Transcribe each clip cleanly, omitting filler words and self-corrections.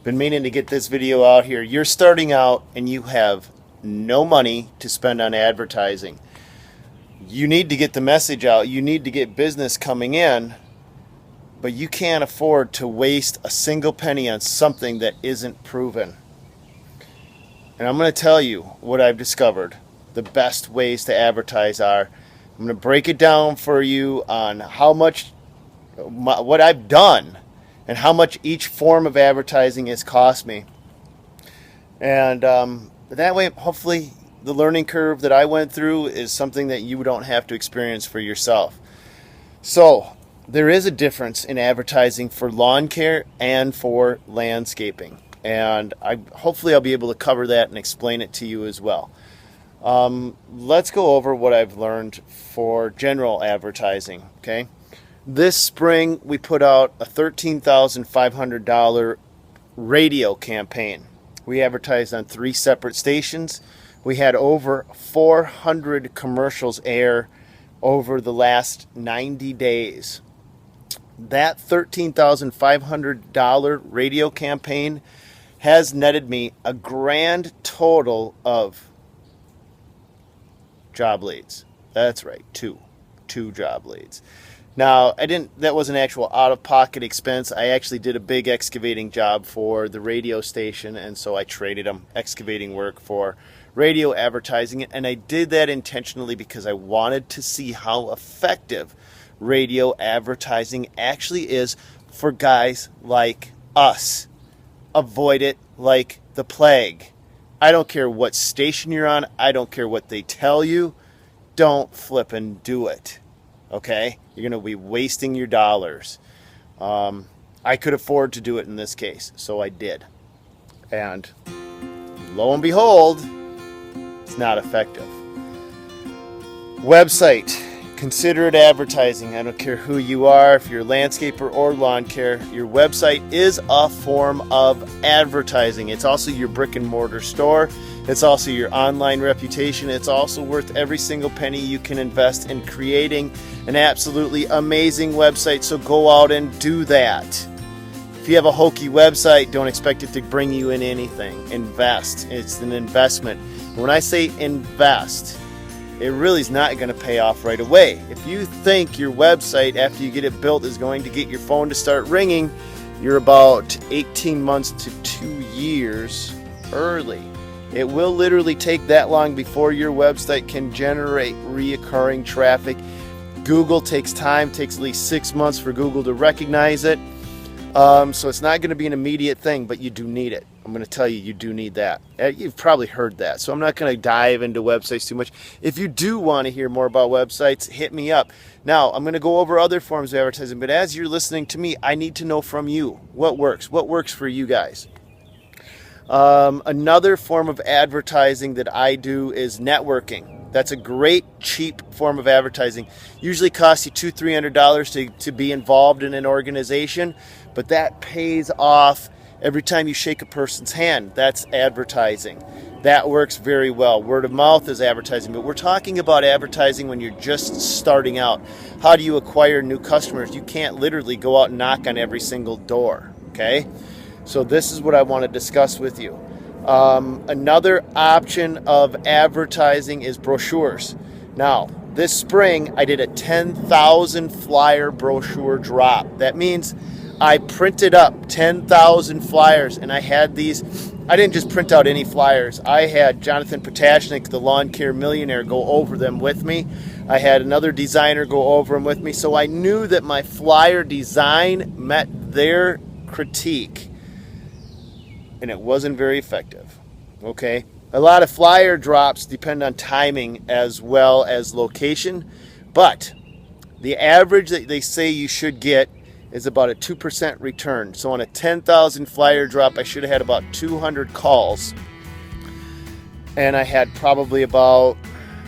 Been meaning to get this video out here. You're starting out and you have no money to spend on advertising. You need to get the message out. You need to get business coming in, but you can't afford to waste a single penny on something that isn't proven. And I'm going to tell you what I've discovered. The best ways to advertise are. I'm going to break it down for you on how much, what I've done, and how much each form of advertising has cost me. And that way, hopefully, the learning curve that I went through is something that you don't have to experience for yourself. So, there is a difference in advertising for lawn care and for landscaping. And hopefully I'll be able to cover that and explain it to you as well. Let's go over what I've learned for general advertising, okay? This spring, we put out a $13,500 radio campaign. We advertised on 3 separate stations. We had over 400 commercials air over the last 90 days. That $13,500 radio campaign has netted me a grand total of job leads. That's right, two job leads. Now, that was an actual out-of-pocket expense. I actually did a big excavating job for the radio station, and so I traded them excavating work for radio advertising. And I did that intentionally because I wanted to see how effective radio advertising actually is for guys like us. Avoid it like the plague. I don't care what station you're on. I don't care what they tell you. Don't flip and do it. Okay? You're going to be wasting your dollars. I could afford to do it in this case, so I did. And lo and behold, it's not effective. Website. Consider it advertising. I don't care who you are, if you're a landscaper or lawn care, your website is a form of advertising. It's also your brick and mortar store. It's also your online reputation. It's also worth every single penny you can invest in creating an absolutely amazing website. So go out and do that. If you have a hokey website, don't expect it to bring you in anything. Invest. It's an investment. When I say invest, it really is not going to pay off right away. If you think your website, after you get it built, is going to get your phone to start ringing, you're about 18 months to 2 years early. It will literally take that long before your website can generate reoccurring traffic. Google takes time, takes at least 6 months for Google to recognize it. So it's not going to be an immediate thing, but you do need it. I'm going to tell you do need that. You've probably heard that, so I'm not going to dive into websites too much. If you do want to hear more about websites, hit me up. Now, I'm going to go over other forms of advertising, but as you're listening to me, I need to know from you what works. What works for you guys? Another form of advertising that I do is networking. That's a great, cheap form of advertising. Usually costs you $200-$300 to be involved in an organization, but that pays off every time you shake a person's hand. That's advertising. That works very well. Word of mouth is advertising, but we're talking about advertising when you're just starting out. How do you acquire new customers? You can't literally go out and knock on every single door, okay? So this is what I want to discuss with you. Another option of advertising is brochures. Now, this spring, I did a 10,000 flyer brochure drop. That means I printed up 10,000 flyers, and I had these. I didn't just print out any flyers. I had Jonathan Potashnik, the Lawn Care Millionaire, go over them with me. I had another designer go over them with me, so I knew that my flyer design met their critique, and it wasn't very effective. Okay? A lot of flyer drops depend on timing as well as location, but the average that they say you should get is about a 2% return. So on a 10,000 flyer drop, I should have had about 200 calls, and I had probably about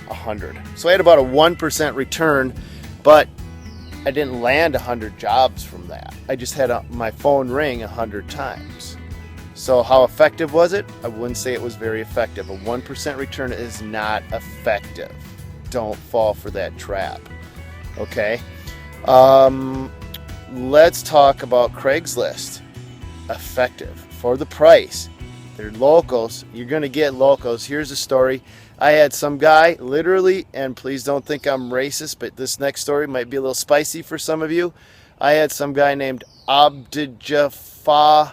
100. So I had about a 1% return, but I didn't land 100 jobs from that. I just had my phone ring 100 times. So how effective was it? I wouldn't say it was very effective. A 1% return is not effective. Don't fall for that trap. Okay? Let's talk about Craigslist. Effective. for the price. They're locals. You're going to get locals. Here's a story. I had some guy literally, and please don't think I'm racist, but this next story might be a little spicy for some of you. I had some guy named Abdjafa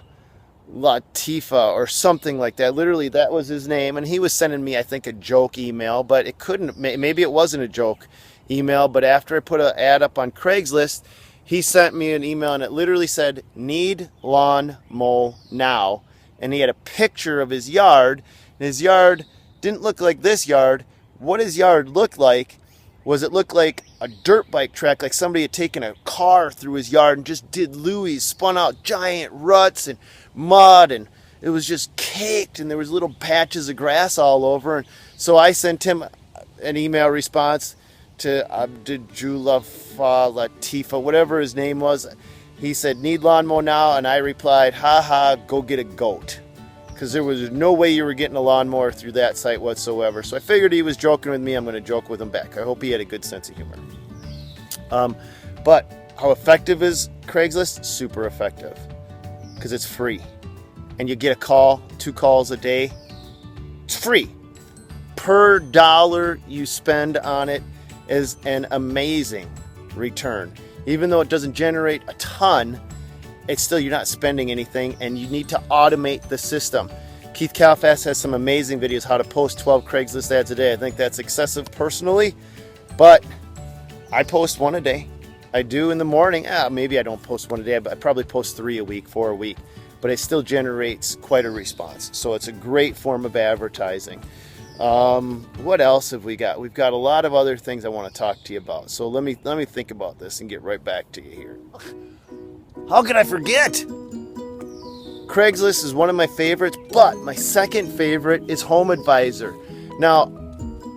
Latifa or something like that. Literally, that was his name. And he was sending me, I think, a joke email, but it couldn't, maybe it wasn't a joke email. But after I put an ad up on Craigslist, he sent me an email and it literally said, "Need lawn mow now." And he had a picture of his yard. And his yard didn't look like this yard. What his yard looked like was it looked like a dirt bike track, like somebody had taken a car through his yard and just did Louis, spun out giant ruts and mud, and it was just caked, and there was little patches of grass all over. And so I sent him an email response to Abdulafa Latifa, whatever his name was. He said, "Need lawn mow now," and I replied, "Ha, go get a goat." Because there was no way you were getting a lawnmower through that site whatsoever. So I figured he was joking with me. I'm going to joke with him back. I hope he had a good sense of humor. But how effective is Craigslist? Super effective. Because it's free. And you get a call, 2 calls a day. It's free. Per dollar you spend on it is an amazing return. Even though it doesn't generate a ton, it's still, you're not spending anything, and you need to automate the system. Keith Calfast has some amazing videos how to post 12 Craigslist ads a day. I think that's excessive personally, but I post 1 a day. I do in the morning. Maybe I don't post 1 a day, but I probably post 3 a week, 4 a week, but it still generates quite a response. So it's a great form of advertising. What else have we got? We've got a lot of other things I want to talk to you about. So let me think about this and get right back to you here. How could I forget? Craigslist is one of my favorites, but my second favorite is HomeAdvisor. Now,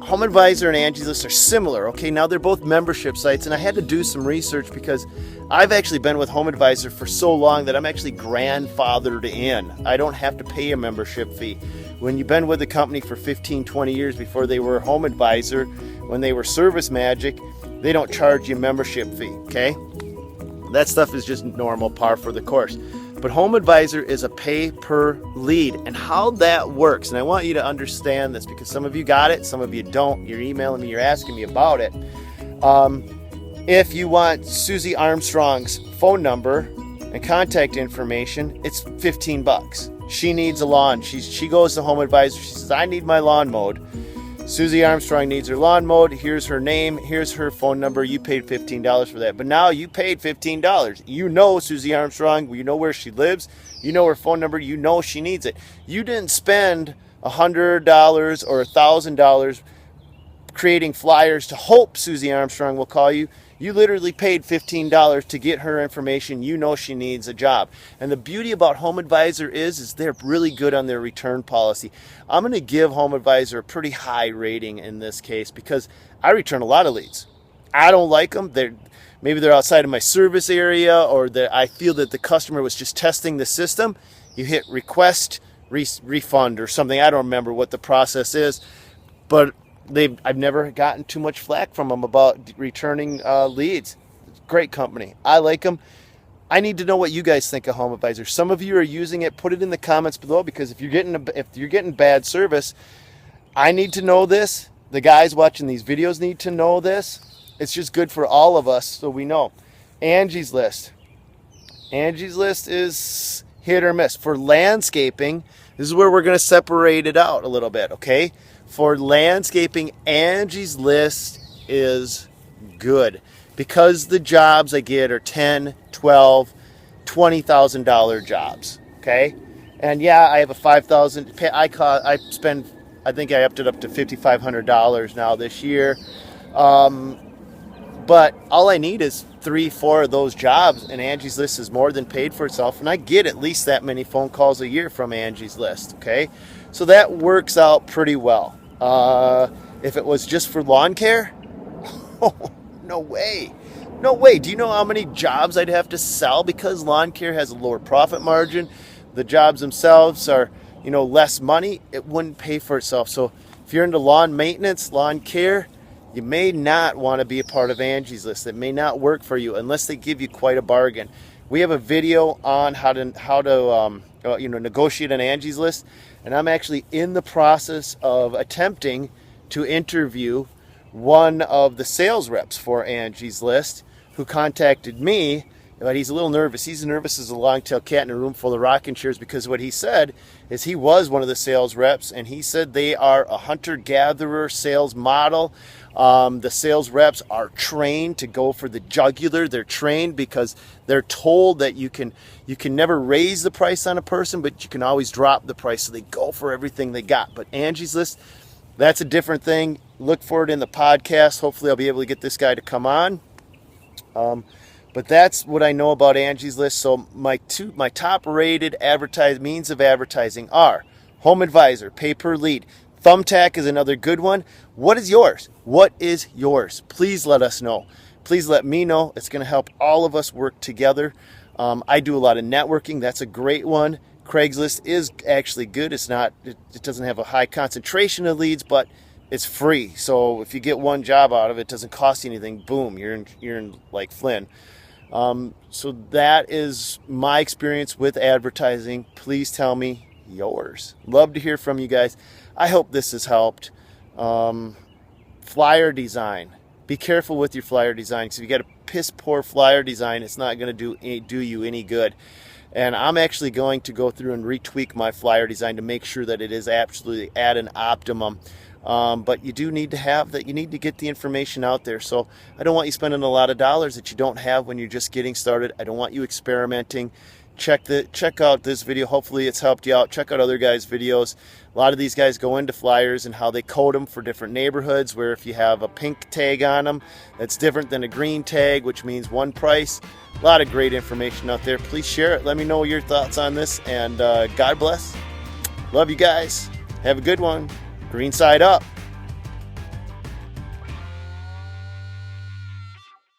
HomeAdvisor and Angies List are similar, okay? Now they're both membership sites, and I had to do some research because I've actually been with HomeAdvisor for so long that I'm actually grandfathered in. I don't have to pay a membership fee. When you've been with a company for 15, 20 years before they were HomeAdvisor, when they were Service Magic, they don't charge you a membership fee, okay? That stuff is just normal, par for the course. But HomeAdvisor is a pay per lead, and how that works, and I want you to understand this because some of you got it, some of you don't. You're emailing me, you're asking me about it. If you want Susie Armstrong's phone number and contact information, it's $15. She needs a lawn. She goes to HomeAdvisor. She says, "I need my lawn mowed." Susie Armstrong needs her lawn mowed. Here's her name. Here's her phone number. You paid $15 for that. But now you paid $15. You know Susie Armstrong. You know where she lives. You know her phone number. You know she needs it. You didn't spend $100 or $1,000 creating flyers to hope Susie Armstrong will call you. You literally paid $15 to get her information. You know she needs a job. And the beauty about HomeAdvisor is they're really good on their return policy. I'm going to give HomeAdvisor a pretty high rating in this case because I return a lot of leads. I don't like them. Maybe they're outside of my service area, or that I feel that the customer was just testing the system. You hit request, refund or something. I don't remember what the process is, but I've never gotten too much flack from them about returning leads. Great company. I like them. I need to know what you guys think of HomeAdvisor. Some of you are using it. Put it in the comments below, because if you're getting bad service, I need to know this. The guys watching these videos need to know this. It's just good for all of us so we know. Angie's List. Angie's List is hit or miss. For landscaping, this is where we're going to separate it out a little bit, okay? For landscaping, Angie's List is good because the jobs I get are $10,000, $12,000, $20,000 jobs, okay? And yeah, I have a $5,000. I think I upped it up to $5,500 now this year. But all I need is 3-4 of those jobs, and Angie's List is more than paid for itself, and I get at least that many phone calls a year from Angie's List, okay? So that works out pretty well. If it was just for lawn care, oh, no way. No way. Do you know how many jobs I'd have to sell? Because lawn care has a lower profit margin. The jobs themselves are, less money. It wouldn't pay for itself. So if you're into lawn maintenance, lawn care, you may not want to be a part of Angie's List. It may not work for you unless they give you quite a bargain. We have a video on how to negotiate an Angie's List. And I'm actually in the process of attempting to interview one of the sales reps for Angie's List who contacted me, but he's a little nervous. He's nervous as a long-tailed cat in a room full of rocking chairs, because what he said is he was one of the sales reps, and he said they are a hunter-gatherer sales model. The sales reps are trained to go for the jugular. They're trained because they're told that you can never raise the price on a person, but you can always drop the price. So they go for everything they got. But Angie's List, that's a different thing. Look for it in the podcast. Hopefully I'll be able to get this guy to come on. But that's what I know about Angie's List. So my top rated means of advertising are HomeAdvisor, pay per lead. Thumbtack is another good one. What is yours? What is yours? Please let us know. Please let me know. It's going to help all of us work together. I do a lot of networking. That's a great one. Craigslist is actually good. It doesn't have a high concentration of leads, but it's free. So if you get one job out of it, it doesn't cost you anything. Boom, you're in like Flynn. So that is my experience with advertising. Please tell me yours. Love to hear from you guys. I hope this has helped. Flyer design. Be careful with your flyer design, because if you got a piss poor flyer design, it's not going to do you any good. And I'm actually going to go through and retweak my flyer design to make sure that it is absolutely at an optimum. But you do need to have that. You need to get the information out there. So I don't want you spending a lot of dollars that you don't have when you're just getting started. I don't want you experimenting. Check out this video. Hopefully it's helped you out. Check out other guys' videos. A lot of these guys go into flyers and how they code them for different neighborhoods, where if you have a pink tag on them, that's different than a green tag, which means one price. A lot of great information out there. Please share it. Let me know your thoughts on this, and God bless. Love you guys. Have a good one. Green side up.